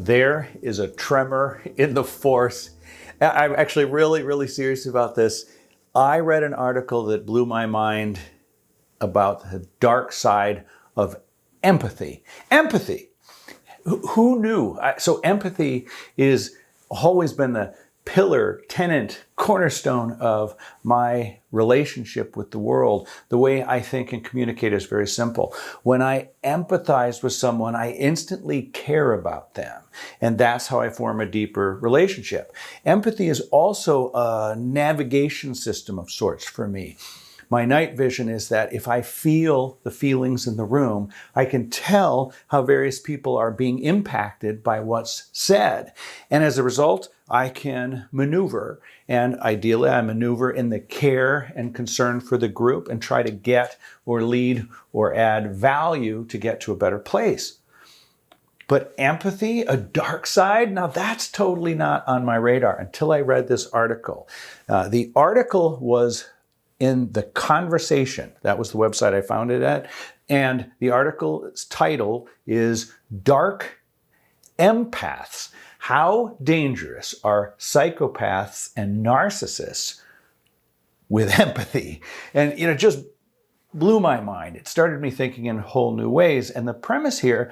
There is a tremor in the force. I'm actually really serious about this. I read an article that blew my mind about the dark side of empathy. Empathy. Who knew? So empathy is always been the pillar, tenant, cornerstone of my relationship with the world. The way I think and communicate is very simple. When I empathize with someone, I instantly care about them. And that's how I form a deeper relationship. Empathy is also a navigation system of sorts for me. My night vision is that if I feel the feelings in the room, I can tell how various people are being impacted by what's said. And as a result, I can maneuver. And ideally, I maneuver in the care and concern for the group and try to get or lead or add value to get to a better place. But empathy, a dark side, now that's totally not on my radar until I read this article. The article was in The Conversation. That was the website I found it at. And the article's title is Dark Empaths. How dangerous are psychopaths and narcissists with empathy? And it just blew my mind. It started me thinking in whole new ways. And the premise here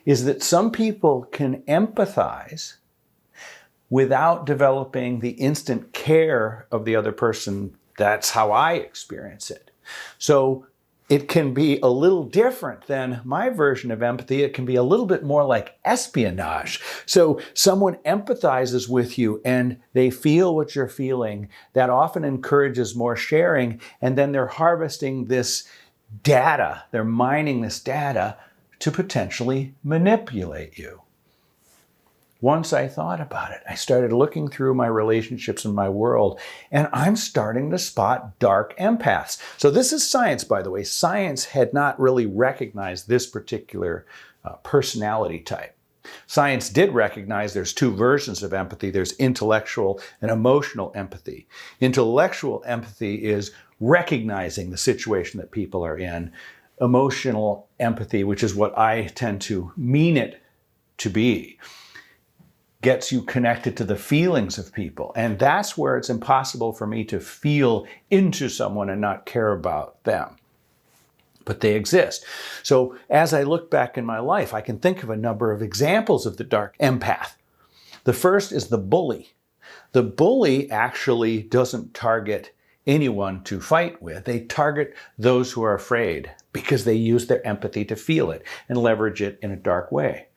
is that some people can empathize without developing the instant care of the other person. That's how I experience it. So it can be a little different than my version of empathy. It can be a little bit more like espionage. So someone empathizes with you and they feel what you're feeling. That often encourages more sharing. And then they're harvesting this data. They're mining this data to potentially manipulate you. Once I thought about it, I started looking through my relationships in my world, and I'm starting to spot dark empaths. So this is science, by the way. Science had not really recognized this particular personality type. Science did recognize there's two versions of empathy. There's intellectual and emotional empathy. Intellectual empathy is recognizing the situation that people are in. Emotional empathy, which is what I tend to mean it to be, gets you connected to the feelings of people. And that's where it's impossible for me to feel into someone and not care about them. But they exist. So as I look back in my life, I can think of a number of examples of the dark empath. The first is the bully. The bully actually doesn't target anyone to fight with. They target those who are afraid because they use their empathy to feel it and leverage it in a dark way.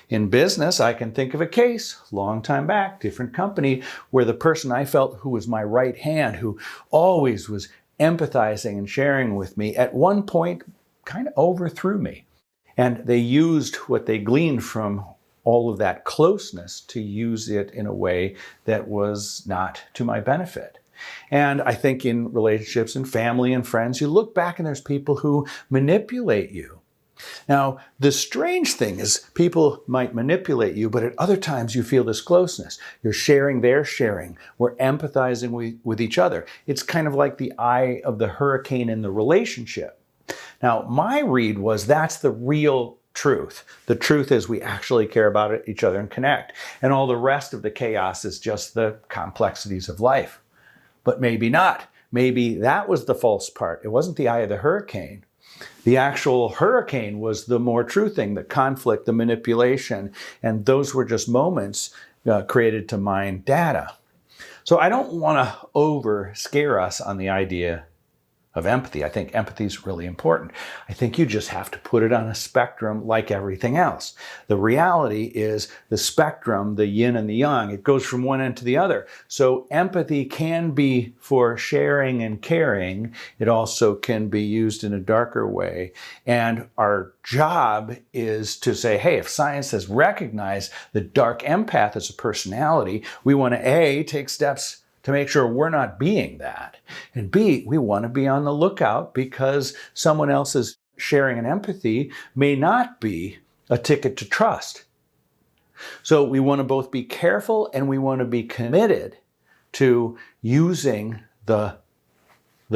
In business, I can think of a case, long time back, different company, where the person I felt who was my right hand, who always was empathizing and sharing with me, at one point kind of overthrew me. And they used what they gleaned from all of that closeness to use it in a way that was not to my benefit. And I think in relationships and family and friends, you look back and there's people who manipulate you. Now, the strange thing is people might manipulate you, but at other times you feel this closeness. You're sharing, they're sharing. We're empathizing with each other. It's kind of like the eye of the hurricane in the relationship. Now, my read was that's the real truth. The truth is we actually care about each other and connect. And all the rest of the chaos is just the complexities of life. But maybe not. Maybe that was the false part. It wasn't the eye of the hurricane. The actual hurricane was the more true thing, the conflict, the manipulation, and those were just moments created to mine data. So I don't want to over scare us on the idea of empathy. I think empathy is really important. I think you just have to put it on a spectrum like everything else. The reality is the spectrum, the yin and the yang, it goes from one end to the other. So empathy can be for sharing and caring. It also can be used in a darker way. And our job is to say, hey, if science has recognized the dark empath as a personality, we want to A, take steps to make sure we're not being that. And B, we want to be on the lookout because someone else's sharing and empathy may not be a ticket to trust. So we want to both be careful and we want to be committed to using the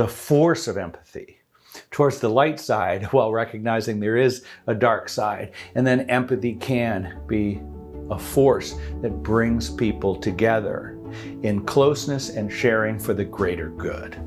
force of empathy towards the light side while recognizing there is a dark side. And then empathy can be a force that brings people together in closeness and sharing for the greater good.